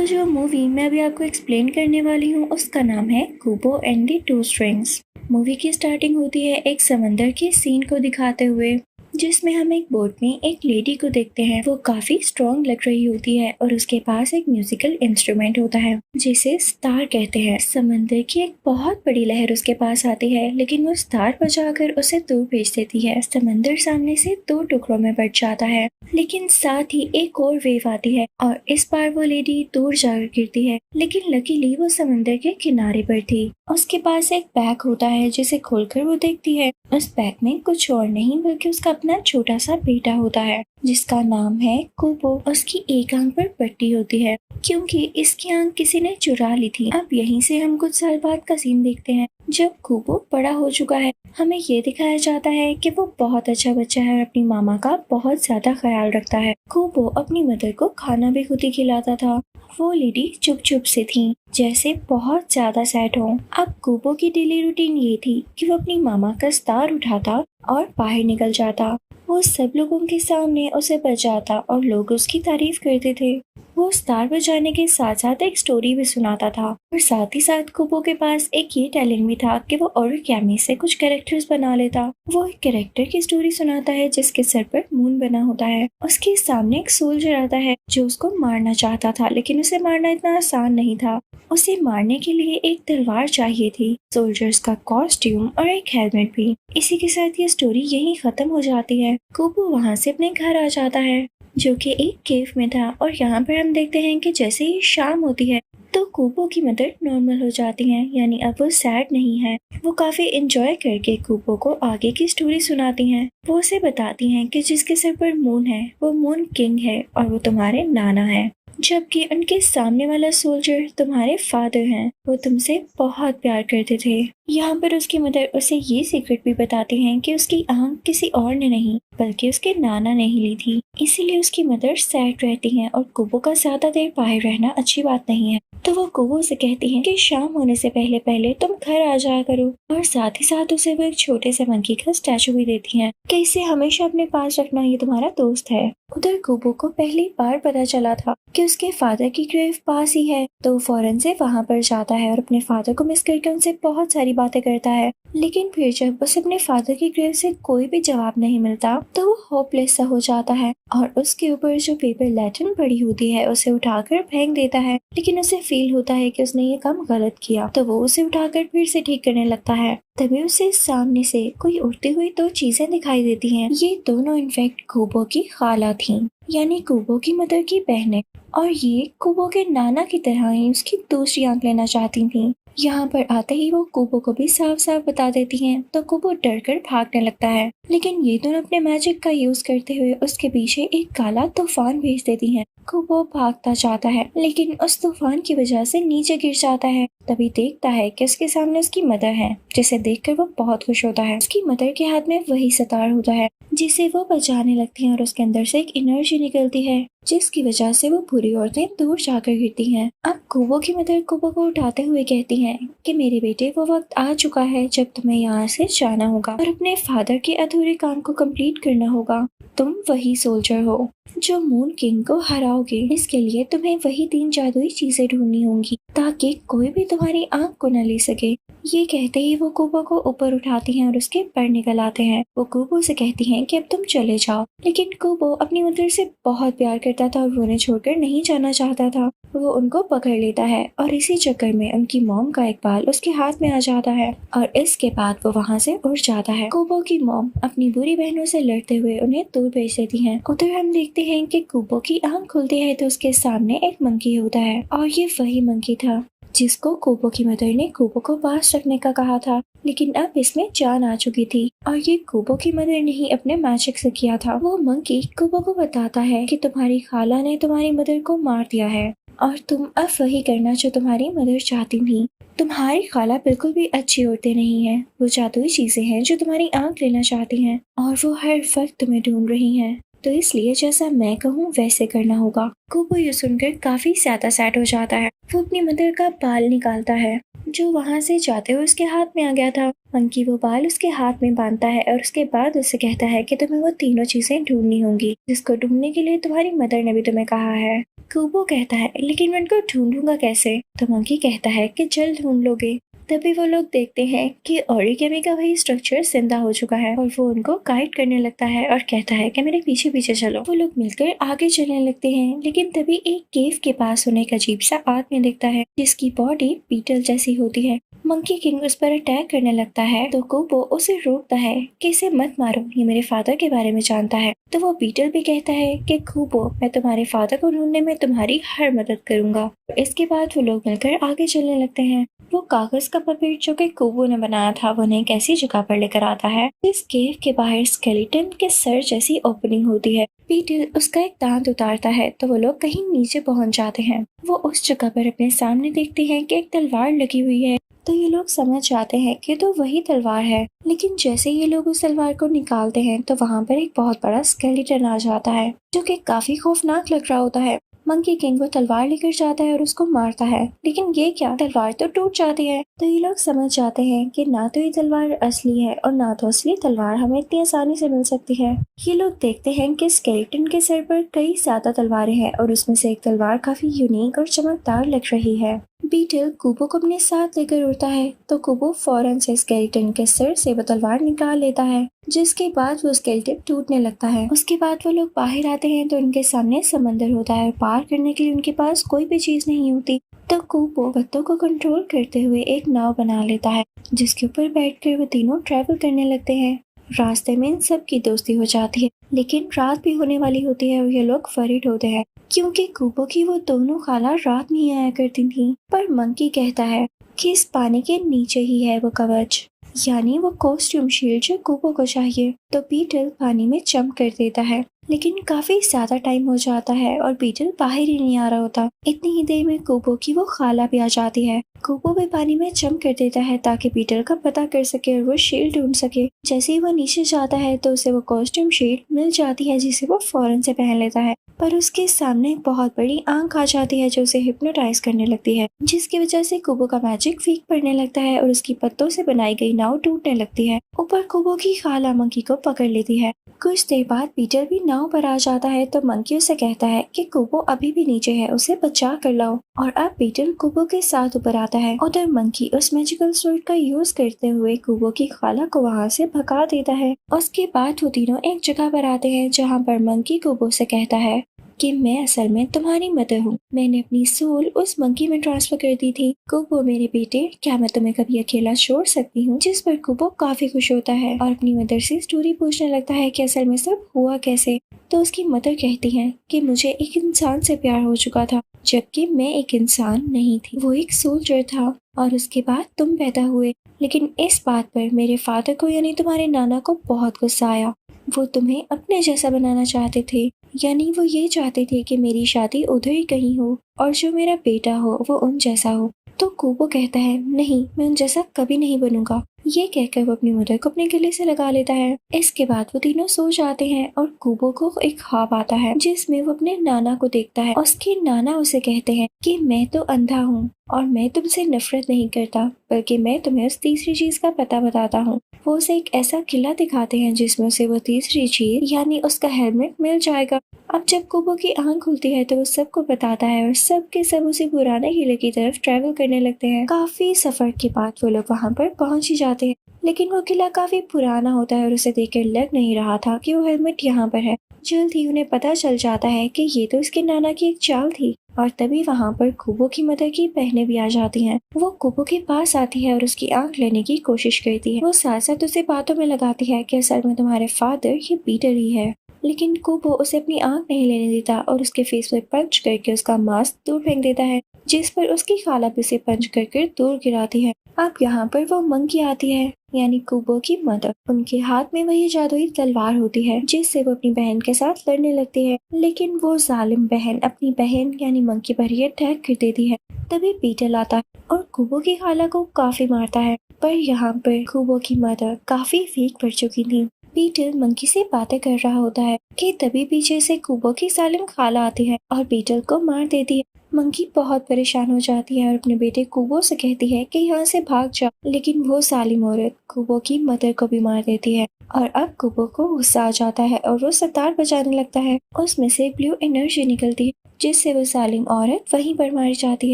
तो जो मूवी मैं अभी आपको एक्सप्लेन करने वाली हूँ उसका नाम है Kubo and the two strings. Movie की स्टार्टिंग होती है एक समंदर के सीन को दिखाते हुए, जिसमें हम एक बोट में एक लेडी को देखते हैं। वो काफी स्ट्रॉन्ग लग रही होती है और उसके पास एक म्यूजिकल इंस्ट्रूमेंट होता है जिसे स्टार कहते हैं। समंदर की एक बहुत बड़ी लहर उसके पास आती है, लेकिन वो स्टार बचाकर उसे दूर भेज देती है। समंदर सामने से दो टुकड़ों में बट जाता है, लेकिन साथ ही एक और वेव आती है और इस बार वो लेडी दूर जाकर गिरती है, लेकिन लकीली वो समंदर के किनारे पर थी। उसके पास एक बैग होता है जिसे खोलकर वो देखती है। उस बैग में कुछ और नहीं बल्कि उसका अपना छोटा सा बेटा होता है जिसका नाम है कुबो। उसकी एक आंख पर पट्टी होती है क्योंकि इसकी आंख किसी ने चुरा ली थी। अब यहीं से हम कुछ साल बाद का सीन देखते हैं जब कुबो बड़ा हो चुका है। हमें ये दिखाया जाता है कि वो बहुत अच्छा बच्चा है और अपनी मामा का बहुत ज्यादा ख्याल रखता है। कुबो अपनी मदर को खाना भी खुद ही खिलाता था। वो लेडी चुप चुप से थी, जैसे बहुत ज्यादा सैड हो। अब कुबो की डेली रूटीन ये थी कि वो अपनी मामा का स्टार उठाता और बाहर निकल जाता। वो सब लोगों के सामने उसे बजाता और लोग उसकी तारीफ करते थे। वो स्टार बजाने के साथ साथ एक स्टोरी भी सुनाता था और साथ ही साथ कुबो के पास एक ये टैलेंट भी था कि वो ओरिगैमी से कुछ कैरेक्टर्स बना लेता। वो एक कैरेक्टर की स्टोरी सुनाता है जिसके सर पर मून बना होता है। उसके सामने एक सोल्जर आता है जो उसको मारना चाहता था, लेकिन उसे मारना इतना आसान नहीं था। उसे मारने के लिए एक तलवार चाहिए थी, सोल्जर्स का कॉस्ट्यूम और एक हेलमेट भी। इसी के साथ ये स्टोरी यहीं खत्म हो जाती है। कुबो वहाँ से अपने घर आ जाता है जो कि एक केव में था और यहाँ पर हम देखते हैं कि जैसे ही शाम होती है तो कुबो की मदर नॉर्मल हो जाती हैं, यानी अब वो सैड नहीं है। वो काफी एंजॉय करके कुबो को आगे की स्टोरी सुनाती हैं। वो उसे बताती हैं कि जिसके सिर पर मून है वो मून किंग है और वो तुम्हारे नाना है, जबकि उनके सामने वाला सोल्जर तुम्हारे फादर हैं। वो तुमसे बहुत प्यार करते थे। यहाँ पर उसकी मदर उसे ये सीक्रेट भी बताती हैं कि उसकी आंख किसी और ने नहीं बल्कि उसके नाना ने ही ली थी। इसीलिए उसकी मदर सैड रहती हैं और कुबो का ज्यादा देर बाहर रहना अच्छी बात नहीं है। तो वो कुबो से कहती हैं कि शाम होने से पहले पहले तुम घर आ जाया करो, और साथ ही साथ उसे वो एक छोटे से मंकी का स्टैचू भी देती हैं कि इसे हमेशा अपने पास रखना, ये तुम्हारा दोस्त है। उधर कुबो को पहली बार पता चला था कि उसके फादर की ग्रेव पास ही है, तो वो फौरन से वहाँ पर जाता है और अपने फादर को मिस करके उनसे बहुत सारी बातें करता है। लेकिन फिर जब उसे अपने फादर की ग्रेव से कोई भी जवाब नहीं मिलता तो वो होपलेस सा हो जाता है और उसके ऊपर जो पेपर लैटिन पड़ी होती है उसे उठाकर फेंक देता है। लेकिन उसे फील होता है कि उसने ये काम गलत किया, तो वो उसे उठाकर फिर से ठीक करने लगता है। तभी उसे सामने से कोई उड़ती हुई दो चीजें दिखाई देती हैं। ये दोनों इनफेक्ट कुबो की खाला थीं, यानी कुबो की मदर की बहनें, और ये कुबो के नाना की तरह ही उसकी दूसरी आंख लेना चाहती थीं। यहाँ पर आते ही वो कुबो को भी साफ साफ बता देती हैं, तो कुबो डर कर भागने लगता है। लेकिन ये दोनों अपने मैजिक का यूज करते हुए उसके पीछे एक काला तूफान भेज देती हैं। कुबो भागता जाता है लेकिन उस तूफान की वजह से नीचे गिर जाता है। तभी देखता है कि उसके सामने उसकी मदर है, जिसे देखकर वो बहुत खुश होता है। उसकी मदर के हाथ में वही सतार होता है जिसे वो बचाने लगती हैं और उसके अंदर से एक एनर्जी निकलती है जिसकी वजह से वो बुरी औरतें दूर जाकर गिरती हैं। अब कुबो की मदर कुबो को उठाते हुए कहती हैं कि मेरे बेटे, वो वक्त आ चुका है जब तुम्हें यहाँ से जाना होगा और अपने फादर के अधूरे काम को कंप्लीट करना होगा। तुम वही सोल्जर हो जो मून किंग को हराओगे। इसके लिए तुम्हें वही 3 जादुई चीजें ढूंढनी होंगी ताकि कोई भी तुम्हारी आंख को न ले सके। ये कहते ही वो कुबो को ऊपर उठाती हैं और उसके पर निकल आते हैं। वो कुबो से कहती हैं कि अब तुम चले जाओ, लेकिन कुबो अपनी मदर से बहुत प्यार करता था और वो उन्हें छोड़कर नहीं जाना चाहता था। वो उनको पकड़ लेता है और इसी चक्कर में उनकी मॉम का एक बाल उसके हाथ में आ जाता है और इसके बाद वो वहाँ से उड़ जाता है। कुबो की मॉम अपनी बुरी बहनों से लड़ते हुए उन्हें दूर भेज देती हैं। उधर हम देखते हैं कि कुबो की आंख खुलती है तो उसके सामने एक मंकी होता है और ये वही मंकी था जिसको कुबो की मदर ने कुबो को पास रखने का कहा था। लेकिन अब इसमें जान आ चुकी थी और ये कुबो की मदर ने ही अपने मैजिक से किया था। वो मंकी कुबो को बताता है कि तुम्हारी खाला ने तुम्हारी मदर को मार दिया है और तुम अब वही करना जो तुम्हारी मदर चाहती थी। तुम्हारी खाला बिल्कुल भी अच्छी औरतें नहीं है, वो जादुई चीजें हैं जो तुम्हारी आंख लेना चाहती हैं और वो हर वक्त तुम्हें ढूंढ रही हैं। तो इसलिए जैसा मैं कहूँ वैसे करना होगा। कुबो ये सुनकर काफी ज्यादा सैड हो जाता है। वो अपनी मदर का बाल निकालता है जो वहाँ से जाते हुए उसके हाथ में आ गया था। मंकी वो बाल उसके हाथ में बांधता है और उसके बाद उससे कहता है कि तुम्हें वो तीनों चीजें ढूंढनी होंगी जिसको ढूंढने के लिए तुम्हारी मदर ने भी तुम्हें कहा है। कुबो कहता है लेकिन मैं उनको ढूंढूंगा कैसे? तो मंकी कहता है कि जल्द ढूंढ लोगे। तभी वो लोग देखते हैं कि ओरिगेमी का वही स्ट्रक्चर जिंदा हो चुका है और वो उनको गाइड करने लगता है और कहता है कि मेरे पीछे पीछे चलो। वो लोग मिलकर आगे चलने लगते हैं, लेकिन तभी एक केव के पास उन्हें एक अजीब सा आदमी दिखता है जिसकी बॉडी बीटल जैसी होती है। मंकी किंग उस पर अटैक करने लगता है तो कुबो उसे रोकता है कि इसे मत मारो, ये मेरे फादर के बारे में जानता है। तो वो बीटल भी कहता है कि कुबो, मैं तुम्हारे फादर को ढूंढने में तुम्हारी हर मदद करूंगा। इसके बाद वो लोग मिलकर आगे चलने लगते हैं। वो कागज का पपेट जो कि कुबो ने बनाया था वो उन्हें एक ऐसी जगह पर लेकर आता है इस केव के बाहर स्केलेटन के सर जैसी ओपनिंग होती है। बीटल उसका एक दांत उतारता है तो वो लोग कहीं नीचे पहुंच जाते हैं। वो उस जगह पर अपने सामने देखते हैं कि एक तलवार लगी हुई है, तो ये लोग समझ जाते हैं कि तो वही तलवार है। लेकिन जैसे ये लोग उस तलवार को निकालते हैं तो वहाँ पर एक बहुत बड़ा स्केलेटन आ जाता है जो कि काफी खौफनाक लग रहा होता है। मंकी किंग वो तलवार लेकर जाता है और उसको मारता है, लेकिन ये क्या, तलवार तो टूट जाती है। तो ये लोग समझ जाते हैं कि ना तो ये तलवार असली है और ना तो असली तलवार हमें इतनी आसानी से मिल सकती है। ये लोग देखते हैं कि स्केलेटन के सर पर कई ज्यादा तलवारें हैं और उसमें से एक तलवार काफी यूनिक और चमकदार लग रही है। बीटल कुबो को अपने साथ लेकर उड़ता है तो कुबो फौरन से स्केलेटन के सर से वो तलवार निकाल लेता है, जिसके बाद वो स्केलेटन टूटने लगता है। उसके बाद वो लोग बाहर आते हैं तो उनके सामने समंदर होता है। पार करने के लिए उनके पास कोई भी चीज नहीं होती, तो कुबो बत्तों को कंट्रोल करते हुए एक नाव बना लेता है जिसके ऊपर बैठकर वो तीनों ट्रैवल करने लगते हैं। रास्ते में इन सब की दोस्ती हो जाती है, लेकिन रात भी होने वाली होती है और ये लोग वरीड होते हैं क्योंकि कुबो की वो दोनों खाला रात में ही आया करती थी। पर मंकी कहता है कि इस पानी के नीचे ही है वो कवच, यानी वो कॉस्ट्यूम शील्ड जो कुबो को चाहिए। तो बीटल पानी में जंप कर देता है, लेकिन काफी ज्यादा टाइम हो जाता है और बीटल बाहर ही नहीं आ रहा होता। इतनी ही देर में कुबो की वो खाला भी आ जाती है। कुबो भी पानी में जंप कर देता है ताकि बीटल का पता कर सके और वो शील्ड ढूंढ सके। जैसे ही वो नीचे जाता है तो उसे वो कॉस्ट्यूम शील्ड मिल जाती है जिसे वो फौरन से पहन लेता है, पर उसके सामने एक बहुत बड़ी आंख आ जाती है जो उसे हिप्नोटाइज करने लगती है, जिसकी वजह से कुबो का मैजिक फीक पड़ने लगता है और उसकी पत्तों से बनाई गई नाव टूटने लगती है। ऊपर कुबो की खाला मंकी को पकड़ लेती है। कुछ देर बाद पीटर भी नाव पर आ जाता है तो मंकी उसे कहता है कि कुबो अभी भी नीचे है, उसे बचा कर लाओ। और अब पीटर कुबो के साथ ऊपर आता है। उधर मंकी उस मैजिकल स्वर्ड का यूज करते हुए कुबो की खाला को वहाँ से भगा देता है। उसके बाद वो तीनों एक जगह पर आते हैं जहाँ पर मंकी कुबो से कहता है कि मैं असल में तुम्हारी मदर हूँ। मैंने अपनी सोल उस मंकी में ट्रांसफर कर दी थी। कुबो मेरे बेटे, क्या मैं तुम्हें कभी अकेला छोड़ सकती हूँ? जिस पर कुबो काफी खुश होता है और अपनी मदर से स्टोरी पूछने लगता है कि असल में सब हुआ कैसे। तो उसकी मदर कहती है कि मुझे एक इंसान से प्यार हो चुका था, जबकि मैं एक इंसान नहीं थी, वो एक सोल्जर था। और उसके बाद तुम पैदा हुए, लेकिन इस बात पर मेरे फादर को यानी तुम्हारे नाना को बहुत गुस्सा आया। वो तुम्हें अपने जैसा बनाना चाहते थे, यानी वो ये चाहते थे कि मेरी शादी उधर ही कहीं हो और जो मेरा बेटा हो वो उन जैसा हो। तो कुबो कहता है नहीं, मैं उन जैसा कभी नहीं बनूंगा। ये कहकर वो अपनी मदर को अपने गले से लगा लेता है। इसके बाद वो तीनों सो जाते हैं और कुबो को एक ख्वाब आता है जिसमें वो अपने नाना को देखता है। उसके नाना उसे कहते हैं कि मैं तो अंधा हूँ और मैं तुमसे नफरत नहीं करता, बल्कि मैं तुम्हें उस तीसरी चीज का पता बताता हूँ। वो उसे एक ऐसा किला दिखाते हैं जिसमें उसे वो तीसरी चीज यानी उसका हेलमेट मिल जाएगा। अब जब कुबो की आंख खुलती है तो वो सबको बताता है और सब के सब उसी पुराने किले की तरफ ट्रैवल करने लगते हैं। काफी सफर के बाद वो लोग वहाँ पर पहुंच ही जाते हैं, लेकिन वो किला काफी पुराना होता है और उसे देखकर लग नहीं रहा था कि वो हेलमेट यहाँ पर है। जल्द ही उन्हें पता चल जाता है कि ये तो उसके नाना की एक चाल थी। और तभी वहाँ पर कुबो की मदर की बहनें भी आ जाती हैं। वो कुबो के पास आती है और उसकी आंख लेने की कोशिश करती है। वो साथ साथ उसे बातों में लगाती है कि असल में तुम्हारे फादर ये पीटर ही है, लेकिन कुबो उसे अपनी आंख नहीं लेने देता और उसके फेस पर पंच करके उसका मास्क दूर फेंक देता है, जिस पर उसकी खाला भी उसे पंच करके दूर गिराती है। अब यहाँ पर वो मंकी आती है, यानी कुबो की मदर। उनके हाथ में वही जादुई तलवार होती है जिससे वो अपनी बहन के साथ लड़ने लगती है, लेकिन वो जालिम बहन अपनी बहन यानी मंकी पर ही अटैक कर देती है। तभी पीटर आता है और कुबो की खाला को काफी मारता है, पर यहाँ पर कुबो की मदर काफी वीक पड़ चुकी थी। पीटर मंकी से बातें कर रहा होता है कि तभी पीछे से कुबो की जालिम खाला आती है और पीटर को मार देती है। मंकी बहुत परेशान हो जाती है और अपने बेटे कुबो से कहती है कि यहाँ से भाग जाओ, लेकिन वो जालिम औरत कुबो की मदर को भी मार देती है। और अब कुबो को गुस्सा आ जाता है और वो सितार बजाने लगता है। उसमें से ब्लू एनर्जी निकलती है जिससे वो जालिम औरत वहीं पर मारी जाती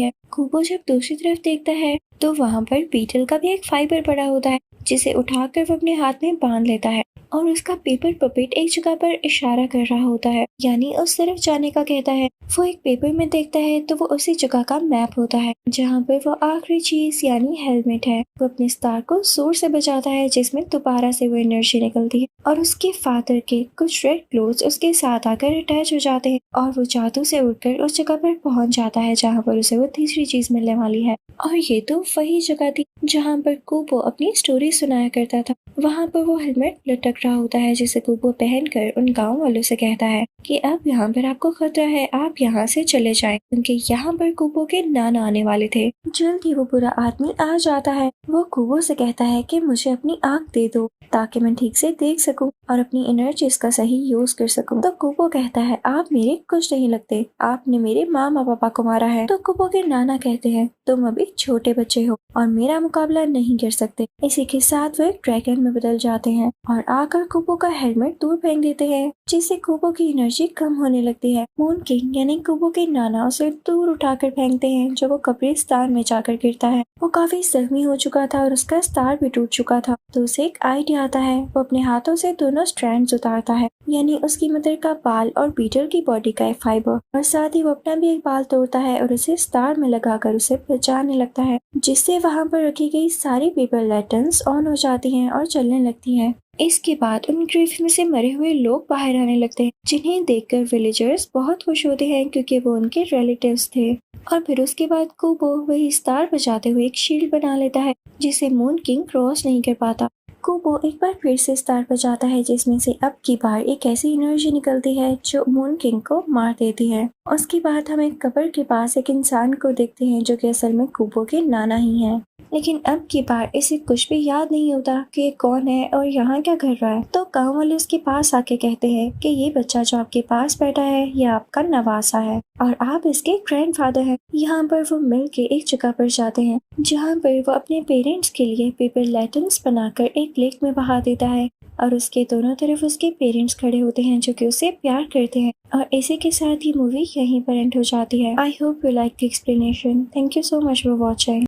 है। कूबो जब दूसरी तरफ देखता है तो वहाँ पर बीटल का भी एक फाइबर पड़ा होता है, जिसे उठाकर वो अपने हाथ में बांध लेता है और उसका पेपर पपेट एक जगह पर इशारा कर रहा होता है, यानी उस तरफ जाने का कहता है। वो एक पेपर में देखता है तो वो उसी जगह का मैप होता है जहाँ पर वो आखिरी चीज यानी हेलमेट है। वो अपने स्टार को जोर से बजाता है जिसमें दोबारा से वो एनर्जी निकलती है और उसके फादर के कुछ रेड क्लोथ्स उसके साथ आकर अटैच हो जाते हैं और वो जादू से उड़कर उस जगह पर पहुंच जाता है जहाँ पर उसे वो तीसरी चीज मिलने वाली है। और ये तो वही जगह थी जहाँ पर कूबो अपनी स्टोरी सुनाया करता था। वहाँ पर वो हेलमेट लटक रहा होता है जिसे कूबो पहनकर उन गांव वालों से कहता है कि अब यहाँ पर आपको खतरा है, आप यहाँ से चले जाएं, क्योंकि यहाँ पर कूबो के नाना आने वाले थे। जल्द ही वो बुरा आदमी आ जाता है। वो कूबो से कहता है कि मुझे अपनी आँख दे दो ताकि मैं ठीक से देख सकूं और अपनी एनर्जीज का सही यूज कर सकूं। तो कूबो कहता है आप मेरे कुछ नहीं लगते, आपने मेरे मामा पापा को मारा है। तो कूबो के नाना कहते हैं तुम अभी छोटे बच्चे हो और मेरा मुकाबला नहीं कर सकते। इसी के साथ वो एक ड्रैगन में बदल जाते हैं और आकर कूबो का हेलमेट दूर फेंक देते हैं, जिससे कूबो की एनर्जी कम होने लगती है। मून किंग यानी कूबो के नाना उसे दूर उठाकर फेंकते हैं जो वो कब्रिस्तान में जाकर गिरता है। वो काफी जख्मी हो चुका था और उसका स्टार भी टूट चुका था। तो उसे एक आइडिया आता है। वो अपने हाथों से दोनों स्ट्रैंड्स उतारता है, यानी उसकी मदर का बाल और बीटल की बॉडी का एक फाइबर, और साथ ही वो अपना भी एक बाल तोड़ता है और उसे स्टार में लगाकर उसे बचाने लगता है, जिससे वहाँ पर रखी गई सारी पेपर लैंटर्न्स ऑन हो जाती हैं और चलने लगती हैं। इसके बाद उन ग्रेव में से मरे हुए लोग बाहर आने लगते हैं, जिन्हें देखकर विलेजर्स बहुत खुश होते हैं क्योंकि वो उनके रिलेटिव्स थे। और फिर उसके बाद कूबो वही स्टार बचाते हुए एक शील्ड बना लेता है जिसे मून किंग क्रॉस नहीं कर पाता। कूबो एक बार फिर से स्टार बचाता है जिसमें से अब की बार एक ऐसी एनर्जी निकलती है जो मून किंग को मार देती है। उसके बाद हम एक कब्र के पास एक इंसान को देखते हैं जो कि असल में कूबो के नाना ही हैं। लेकिन अब की बार इसे कुछ भी याद नहीं होता कि ये कौन है और यहाँ क्या कर रहा है। तो गांव वाले उसके पास आके कहते हैं कि ये बच्चा जो आपके पास बैठा है ये आपका नवासा है और आप इसके ग्रैंडफादर हैं। यहाँ पर वो मिल के एक जगह पर जाते हैं जहाँ पर वो अपने पेरेंट्स के लिए पेपर लैंटर्न्स बनाकर एक लेक में बहा देता है और उसके दोनों तरफ उसके पेरेंट्स खड़े होते हैं जो कि उसे प्यार करते हैं। और इसी के साथ ही मूवी यहीं पर एंड हो जाती है। I hope you like the explanation. Thank you so much for watching.